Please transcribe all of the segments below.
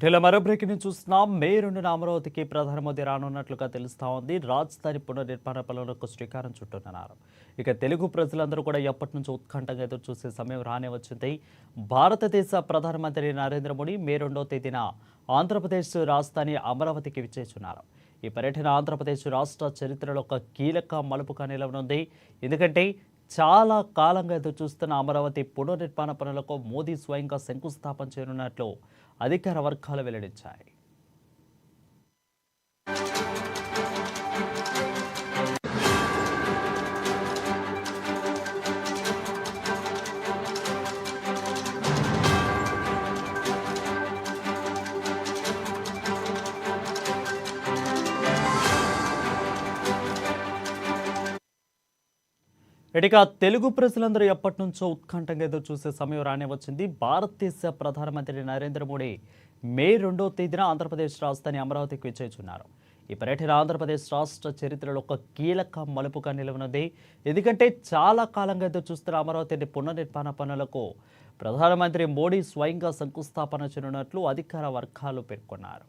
వీటిలో మరో breaking news చూస్తున్నాం. మే 2న అమరావతికి ప్రధాని మోదీ రానున్నట్లుగా తెలుస్తా ఉంది. రాజధాని పునర్నిర్మాణ పనులకు శ్రీకారం చుట్టనున్నారు. ఇక తెలుగు ప్రజలందరూ కూడా ఎప్పటి నుంచో ఉత్కంఠంగా ఎదురు చూసే సమయం రానే వచ్చింది. భారతదేశ ప్రధానమంత్రి నరేంద్ర మోడీ మే 2వ తేదీన ఆంధ్రప్రదేశ్ రాజధాని అమరావతికి విచ్చేస్తున్నారు. ఈ పర్యటన ఆంధ్రప్రదేశ్ రాష్ట్ర చరిత్రలో ఒక కీలక మలుపుగా నిలవనుంది. ఎందుకంటే చాలా కాలంగా ఎదురు చూస్తున్న అమరావతి పునర్నిర్మాణ పనులకు మోదీ స్వయంగా శంకుస్థాపన చేయనున్నట్లు అధికార వర్గాలు వెల్లడించాయి. ఇక తెలుగు ప్రజలందరూ ఎప్పటి నుంచో ఉత్కంఠంగా ఎదురు చూసే సమయం రానే వచ్చింది. భారతదేశ ప్రధానమంత్రి నరేంద్ర మోడీ మే 2వ తేదీన ఆంధ్రప్రదేశ్ రాజధాని అమరావతికి విచ్చేస్తున్నారు. ఈ పర్యటన ఆంధ్రప్రదేశ్ రాష్ట్ర చరిత్రలో ఒక కీలక మలుపుగా నిలవనుంది. ఎందుకంటే చాలా కాలంగా ఎదురు చూస్తున్న అమరావతి పునర్నిర్మాణ పనులకు ప్రధానమంత్రి మోడీ స్వయంగా శంకుస్థాపన చేయనున్నట్లు అధికార వర్గాలు పేర్కొన్నారు.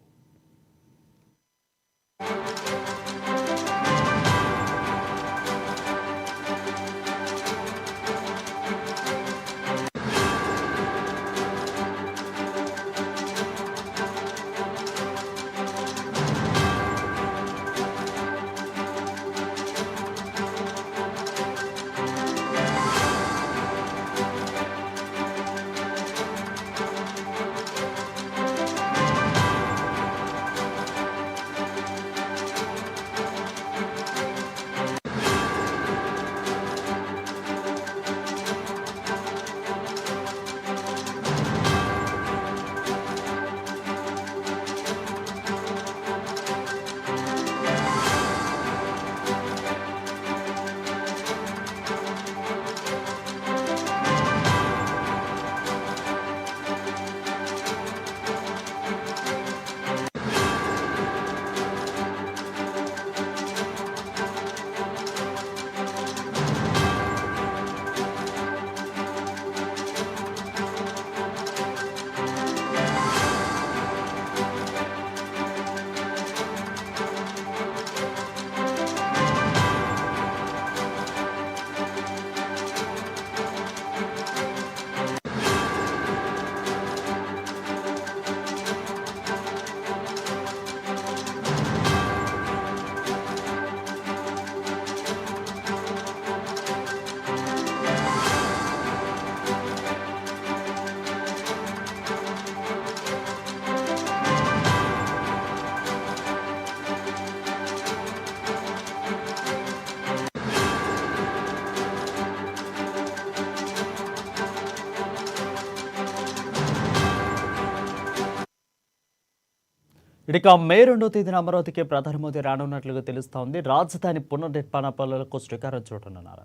ఇక మే 2వ తేదీన అమరావతికి ప్రధాని మోదీ రానున్నట్లుగా తెలుస్తోంది. రాజధాని పునర్నిర్మాణ పనులకు శ్రీకారం చుట్టనున్నారు.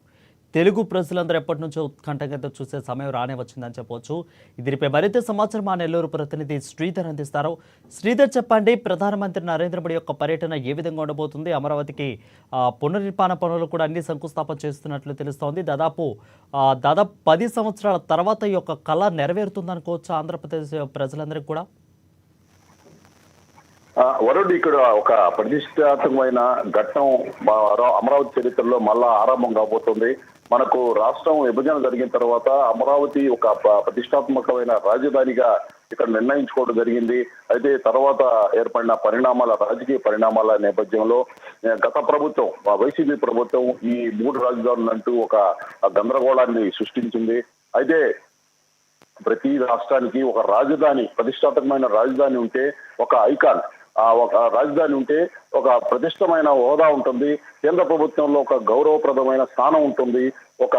తెలుగు ప్రజలందరూ ఎప్పటి నుంచో ఉత్కంఠంగా చూసే సమయం రానే వచ్చిందని చెప్పవచ్చు. దీనిపై మరింత సమాచారం మా నెల్లూరు ప్రతినిధి శ్రీధర్ అందిస్తారు. శ్రీధర్, చెప్పండి, ప్రధానమంత్రి నరేంద్ర మోడీ యొక్క పర్యటన ఏ విధంగా ఉండబోతుంది? అమరావతికి పునర్నిర్మాణ పనులు కూడా అన్ని శంకుస్థాపన చేస్తున్నట్లు తెలుస్తోంది. దాదాపు 10 సంవత్సరాల తర్వాత ఈ యొక్క కళ నెరవేరుతుందనుకోవచ్చు ఆంధ్రప్రదేశ్ ప్రజలందరికీ కూడా. వరుణ్, ఇక్కడ ఒక ప్రతిష్టాత్మకమైన ఘట్టం అమరావతి చరిత్రలో మళ్ళా ఆరంభం కాబోతుంది. మనకు రాష్ట్రం విభజన జరిగిన తర్వాత అమరావతి ఒక ప్రతిష్టాత్మకమైన రాజధానిగా ఇక్కడ నిర్ణయించుకోవడం జరిగింది. అయితే తర్వాత ఏర్పడిన రాజకీయ పరిణామాల నేపథ్యంలో గత ప్రభుత్వం, వైసీపీ ప్రభుత్వం ఈ 3 రాజధానులు అంటూ ఒక గందరగోళాన్ని సృష్టించింది. అయితే ప్రతి రాష్ట్రానికి ఒక రాజధాని, ప్రతిష్టాత్మకమైన రాజధాని ఉంటే ఒక ఐకాన్, ఒక రాజధాని ఉంటే ఒక ప్రతిష్టమైన హోదా ఉంటుంది. కేంద్ర ప్రభుత్వంలో ఒక గౌరవప్రదమైన స్థానం ఉంటుంది. ఒక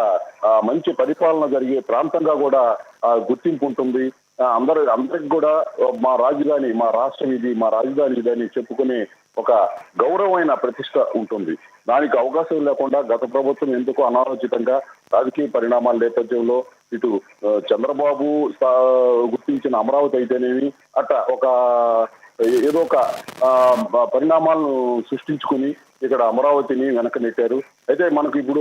మంచి పరిపాలన జరిగే ప్రాంతంగా కూడా గుర్తింపు ఉంటుంది. అందరికి కూడా మా రాజధాని, మా రాష్ట్రం ఇది, మా రాజధాని ఇదని చెప్పుకునే ఒక గౌరవమైన ప్రతిష్ట ఉంటుంది. దానికి అవకాశం లేకుండా గత ప్రభుత్వం ఎందుకు అనాలోచితంగా రాజకీయ పరిణామాల నేపథ్యంలో ఇటు చంద్రబాబు గుర్తించిన అమరావతి అయితేనేమి అట్లా ఒక ఏదో ఒక పరిణామాలను సృష్టించుకుని ఇక్కడ అమరావతిని వెనక నెట్టారు. అయితే మనకు ఇప్పుడు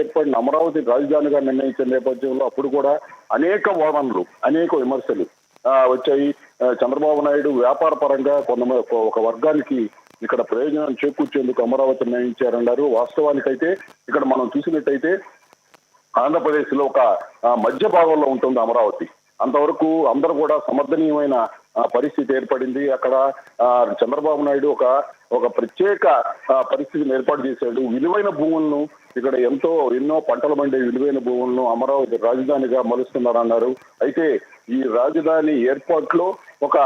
ఏర్పడిన అమరావతి రాజధానిగా నిర్ణయించిన నేపథ్యంలో అప్పుడు కూడా అనేక వాదనలు, అనేక విమర్శలు. వచ్చాయి. చంద్రబాబు నాయుడు వ్యాపార పరంగా ఒక వర్గానికి ఇక్కడ ప్రయోజనం చేకూర్చేందుకు అమరావతి నిర్ణయించారన్నారు. వాస్తవానికైతే ఇక్కడ మనం చూసినట్టయితే ఆంధ్రప్రదేశ్ లో ఒక మధ్య భాగంలో ఉంటుంది అమరావతి. అంతవరకు అందరూ కూడా సమర్థనీయమైన పరిస్థితి ఏర్పడింది. అక్కడ చంద్రబాబు నాయుడు ఒక ప్రత్యేక పరిస్థితిని ఏర్పాటు చేశాడు. విలువైన భూములను ఇక్కడ ఎన్నో పంటలు పండే విలువైన భూములను అమరావతి రాజధానిగా మలుస్తున్నారన్నారు. అయితే ఈ రాజధాని ఏర్పాట్లో ఒక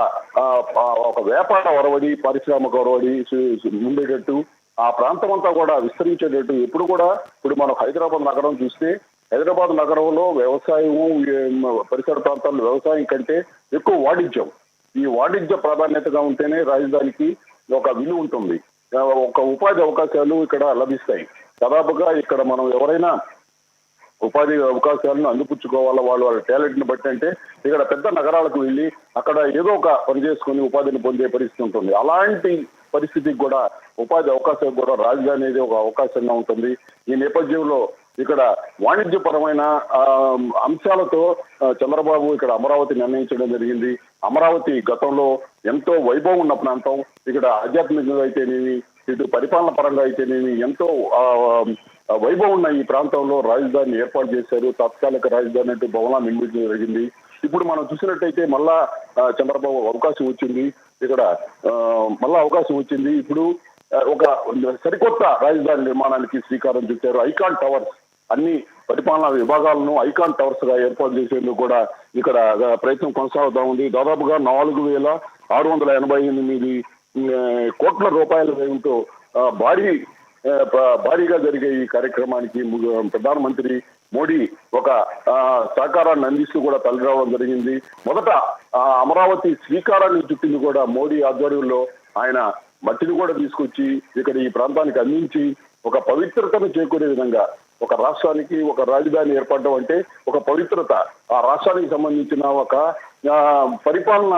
వ్యాపార ఒరవడి, పారిశ్రామిక ఒరవడి ఉండేటట్టు, ఆ ప్రాంతం అంతా కూడా విస్తరించేటట్టు ఇప్పుడు మనం హైదరాబాద్ నగరం చూస్తే, హైదరాబాద్ నగరంలో వ్యవసాయము, పరిసర ప్రాంతాల్లో వ్యవసాయం కంటే ఎక్కువ వాణిజ్యం. ఈ వాణిజ్య ప్రాధాన్యతగా ఉంటేనే రాజధానికి ఒక విలువ ఉంటుంది, ఒక ఉపాధి అవకాశాలు ఇక్కడ లభిస్తాయి. దాదాపుగా ఇక్కడ మనం ఎవరైనా ఉపాధి అవకాశాలను అందిపుచ్చుకోవాలా వాళ్ళ టాలెంట్ ని బట్టి అంటే ఇక్కడ పెద్ద నగరాలకు వెళ్ళి అక్కడ ఏదో ఒక పని చేసుకుని ఉపాధిని పొందే పరిస్థితి ఉంటుంది. అలాంటి పరిస్థితికి కూడా ఉపాధి అవకాశం కూడా రాజధాని అనేది ఒక అవకాశంగా ఉంటుంది. ఈ నేపథ్యంలో ఇక్కడ వాణిజ్యపరమైన అంశాలతో చంద్రబాబు ఇక్కడ అమరావతి నిర్ణయించడం జరిగింది. అమరావతి గతంలో ఎంతో వైభవం ఉన్న ప్రాంతం. ఇక్కడ ఆధ్యాత్మికంగా అయితేనేమి, ఇటు పరిపాలన పరంగా అయితేనేమి ఎంతో వైభవం ఉన్న ఈ ప్రాంతంలో రాజధానిని ఏర్పాటు చేశారు. తాత్కాలిక రాజధాని అంటూ భవనాన్ని నిర్మించడం జరిగింది. ఇప్పుడు మనం చూసినట్టయితే మళ్ళా చంద్రబాబు అవకాశం వచ్చింది. ఇక్కడ మళ్ళా అవకాశం వచ్చింది. ఇప్పుడు ఒక సరికొత్త రాజధాని నిర్మాణానికి శ్రీకారం చుట్టారు. ఐకాన్ టవర్స్, అన్ని పరిపాలనా విభాగాలను ఐకాన్ టవర్స్ గా ఏర్పాటు చేసేందుకు కూడా ఇక్కడ ప్రయత్నం కొనసాగుతా ఉంది. దాదాపుగా 4,688 కోట్ల రూపాయల వ్యయంతో భారీగా జరిగే ఈ కార్యక్రమానికి ప్రధానమంత్రి మోడీ ఒక సహకారాన్ని అందిస్తూ కూడా తలరావడం జరిగింది. మొదట అమరావతి శ్రీకారాన్ని చుట్టింది కూడా మోడీ ఆధ్వర్యంలో. ఆయన మట్టిని కూడా తీసుకొచ్చి ఇక్కడ ఈ ప్రాంతానికి అందించి ఒక పవిత్రతను చేకూరే విధంగా, ఒక రాష్ట్రానికి ఒక రాజధాని ఏర్పడడం అంటే ఒక పవిత్రత, ఆ రాష్ట్రానికి సంబంధించిన ఒక పరిపాలన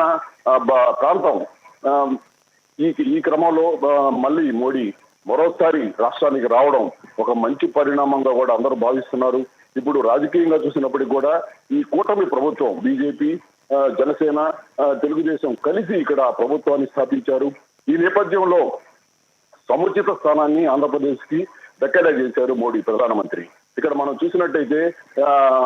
ప్రాంతం. ఈ క్రమంలో మళ్ళీ మోడీ మరోసారి రాష్ట్రానికి రావడం ఒక మంచి పరిణామంగా కూడా అందరూ భావిస్తున్నారు. ఇప్పుడు రాజకీయంగా చూసినప్పటికీ కూడా ఈ కూటమి ప్రభుత్వం, బీజేపీ, జనసేన, తెలుగుదేశం కలిసి ఇక్కడ ప్రభుత్వాన్ని స్థాపించారు. ఈ నేపథ్యంలో సముచిత స్థానాన్ని ఆంధ్రప్రదేశ్ కి దక్కేలా చేశారు మోడీ ప్రధానమంత్రి. ఇక్కడ మనం చూసినట్టయితే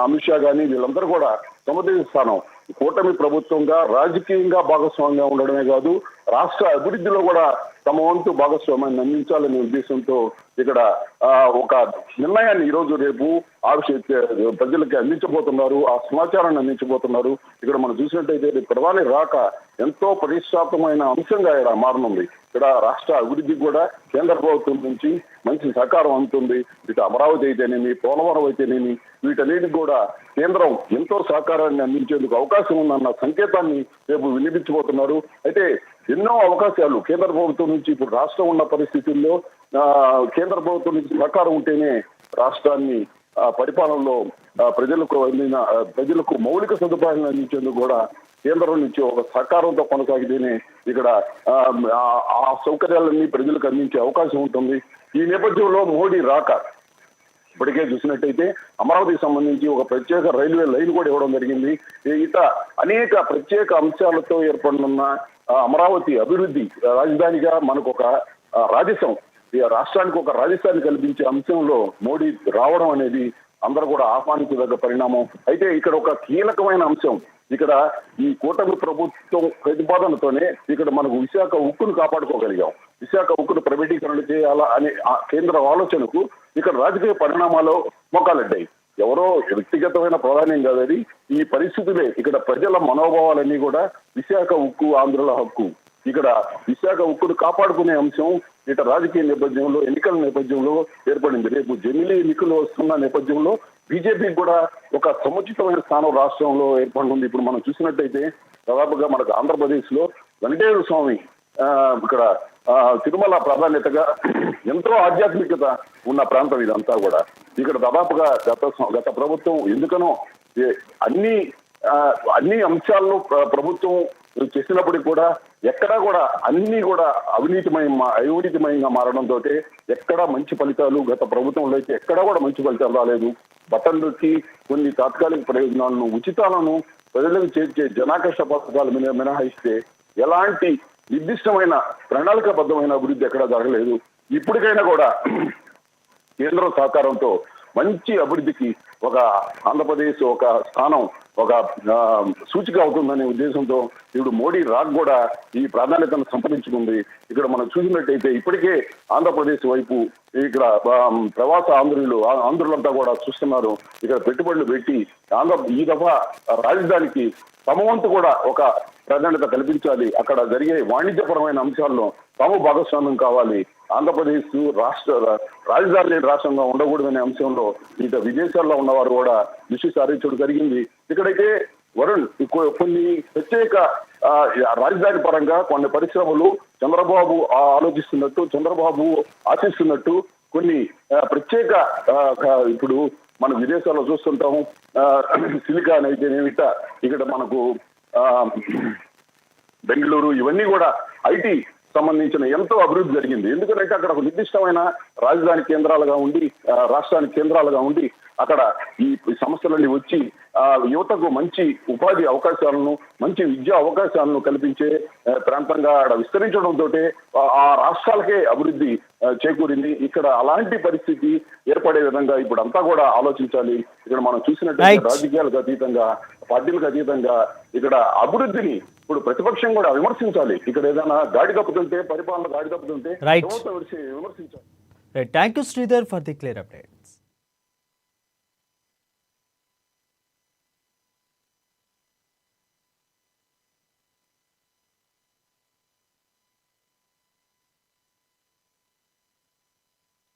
అమిత్ షా గానీ వీళ్ళందరూ కూడా సముచిత స్థానం, కూటమి ప్రభుత్వంగా రాజకీయంగా భాగస్వామ్యంగా ఉండడమే కాదు, రాష్ట్ర అభివృద్ధిలో కూడా తమ వంతు భాగస్వామ్యాన్ని అందించాలనే ఉద్దేశంతో ఇక్కడ ఒక నిర్ణయాన్ని ఈరోజు రేపు ప్రజలకి అందించబోతున్నారు. ఆ సమాచారాన్ని అందించబోతున్నారు. ఇక్కడ మనం చూసినట్టయితే ప్రధాని రాక ఎంతో ప్రతిష్టాత్మకమైన అంశంగా ఇక్కడ మారనుంది. ఇక్కడ రాష్ట్ర అభివృద్ధికి కూడా కేంద్ర ప్రభుత్వం నుంచి మంచి సహకారం అందుతుంది. ఇటు అమరావతి అయితేనేమి, పోలవరం అయితేనేమి, వీటన్నిటికి కూడా కేంద్రం ఎంతో సహకారాన్ని అందించేందుకు అవకాశం ఉందన్న సంకేతాన్ని రేపు వినిపించబోతున్నారు. అయితే ఎన్నో అవకాశాలు కేంద్ర ప్రభుత్వం నుంచి ఇప్పుడు రాష్ట్రం ఉన్న పరిస్థితుల్లో కేంద్ర ప్రభుత్వం నుంచి సహకారం ఉంటేనే రాష్ట్రాన్ని పరిపాలనలో ప్రజలకు మౌలిక సదుపాయాలను అందించేందుకు కూడా కేంద్రం నుంచి ఒక సహకారంతో కొనసాగితేనే ఇక్కడ ఆ సౌకర్యాలన్నీ ప్రజలకు అందించే అవకాశం ఉంటుంది. ఈ నేపథ్యంలో మోడీ రాక ఇప్పటికే చూసినట్టయితే అమరావతికి సంబంధించి ఒక ప్రత్యేక రైల్వే లైన్ కూడా ఇవ్వడం జరిగింది. ఇట్లా అనేక ప్రత్యేక అంశాలతో ఏర్పడనున్న అమరావతి అభివృద్ధి రాజధానిగా మనకు ఒక రాజసం, రాష్ట్రానికి ఒక రాజధాని కల్పించే అంశంలో మోడీ రావడం అనేది అందరూ కూడా ఆహ్వానించదగ్గ పరిణామం. అయితే ఇక్కడ ఒక కీలకమైన అంశం, ఇక్కడ ఈ కూటమి ప్రభుత్వం ప్రతిపాదనతోనే ఇక్కడ మనకు విశాఖ ఉక్కును కాపాడుకోగలిగాం. విశాఖ ఉక్కును ప్రైవేటీకరణ చేయాలా అనే కేంద్ర ఆలోచనకు ఇక్కడ రాజకీయ పరిణామాలు మొక్కాలడ్డాయి. ఎవరో వ్యక్తిగతమైన ప్రాధాన్యం కాదది. ఈ పరిస్థితులే ఇక్కడ ప్రజల మనోభావాలన్నీ కూడా విశాఖ ఉక్కు ఆంధ్రుల హక్కు. ఇక్కడ విశాఖ ఉక్కును కాపాడుకునే అంశం ఇట రాజకీయ నేపథ్యంలో, ఎన్నికల నేపథ్యంలో ఏర్పడింది. రేపు జమిలీ ఎన్నికలు వస్తున్న నేపథ్యంలో బీజేపీకి కూడా ఒక సముచితమైన స్థానం రాష్ట్రంలో ఏర్పడుతుంది. ఇప్పుడు మనం చూసినట్టయితే దాదాపుగా మనకు ఆంధ్రప్రదేశ్ లో వెంకటేశ్వర స్వామి ఇక్కడ తిరుమల ప్రాధాన్యతగా ఎంతో ఆధ్యాత్మికత ఉన్న ప్రాంతం ఇదంతా కూడా. ఇక్కడ దాదాపుగా గత ప్రభుత్వం ఎందుకనో అన్ని అంశాలను ప్రభుత్వం చేసినప్పటికీ కూడా ఎక్కడా కూడా అన్ని కూడా అవినీతిమయంగా మారడంతో ఎక్కడా మంచి ఫలితాలు, గత ప్రభుత్వంలో అయితే ఎక్కడా కూడా మంచి ఫలితాలు రాలేదు. బటన్లకి కొన్ని తాత్కాలిక ప్రయోజనాలను, ఉచితాలను ప్రజలకు చేర్చే జనాకర్ష పథకాలు మినహాయిస్తే ఎలాంటి నిర్దిష్టమైన ప్రణాళికాబద్ధమైన అభివృద్ధి ఎక్కడా జరగలేదు. ఇప్పటికైనా కూడా కేంద్రం సహకారంతో మంచి అభివృద్ధికి ఒక ఆంధ్రప్రదేశ్ ఒక స్థానం ఒక సూచిక అవుతుందనే ఉద్దేశంతో ఇప్పుడు మోడీ రాక్ కూడా ఈ ప్రాధాన్యతను సంపాదించుకుంది. ఇక్కడ మనం చూసినట్టయితే ఇప్పటికే ఆంధ్రప్రదేశ్ వైపు ఇక్కడ ప్రవాస ఆంధ్రులంతా కూడా చూస్తున్నారు. ఇక్కడ పెట్టుబడులు పెట్టి ఈ దఫా రాజధానికి తమ వంతు కూడా ఒక ప్రాధాన్యత కల్పించాలి. అక్కడ జరిగే వాణిజ్యపరమైన అంశాల్లో తాము భాగస్వామ్యం కావాలి. ఆంధ్రప్రదేశ్ రాజధాని లేని రాష్ట్రంగా ఉండకూడదనే అంశంలో ఇక విదేశాల్లో ఉన్నవారు కూడా దృష్టి సారించడం జరిగింది. ఇక్కడైతే వరుణ్ కొన్ని ప్రత్యేక రాజధాని పరంగా కొన్ని పరిశ్రమలు చంద్రబాబు ఆలోచిస్తున్నట్టు, చంద్రబాబు ఆశిస్తున్నట్టు కొన్ని ప్రత్యేక ఇప్పుడు మనం విదేశాల్లో చూస్తుంటాము. సిలికాన్ అయితేనేమిట, ఇక్కడ మనకు బెంగళూరు, ఇవన్నీ కూడా ఐటీ సంబంధించిన ఎంతో అభివృద్ధి జరిగింది. ఎందుకంటే అక్కడ ఒక నిర్దిష్టమైన రాజధాని కేంద్రాలుగా ఉండి, రాష్ట్రానికి కేంద్రాలుగా ఉండి అక్కడ ఈ సమస్యలన్నీ వచ్చి యువతకు మంచి ఉపాధి అవకాశాలను, మంచి విద్యా అవకాశాలను కల్పించే ప్రాంతంగా అక్కడ విస్తరించడంతో ఆ రాష్ట్రాలకే అభివృద్ధి చేకూరింది. ఇక్కడ అలాంటి పరిస్థితి ఏర్పడే విధంగా ఇప్పుడు అంతా కూడా ఆలోచించాలి. ఇక్కడ మనం చూసినట్లయితే రాజకీయాలకు అతీతంగా, పార్టీలకు అతీతంగా ఇక్కడ అభివృద్ధిని ఇప్పుడు ప్రతిపక్షం కూడా విమర్శించాలి. ఇక్కడ ఏదైనా గాడి తప్పుతుంటే, పరిపాలన గాడి తప్పుతుంటే విమర్శించాలి. Thank you Sridhar for the clear update.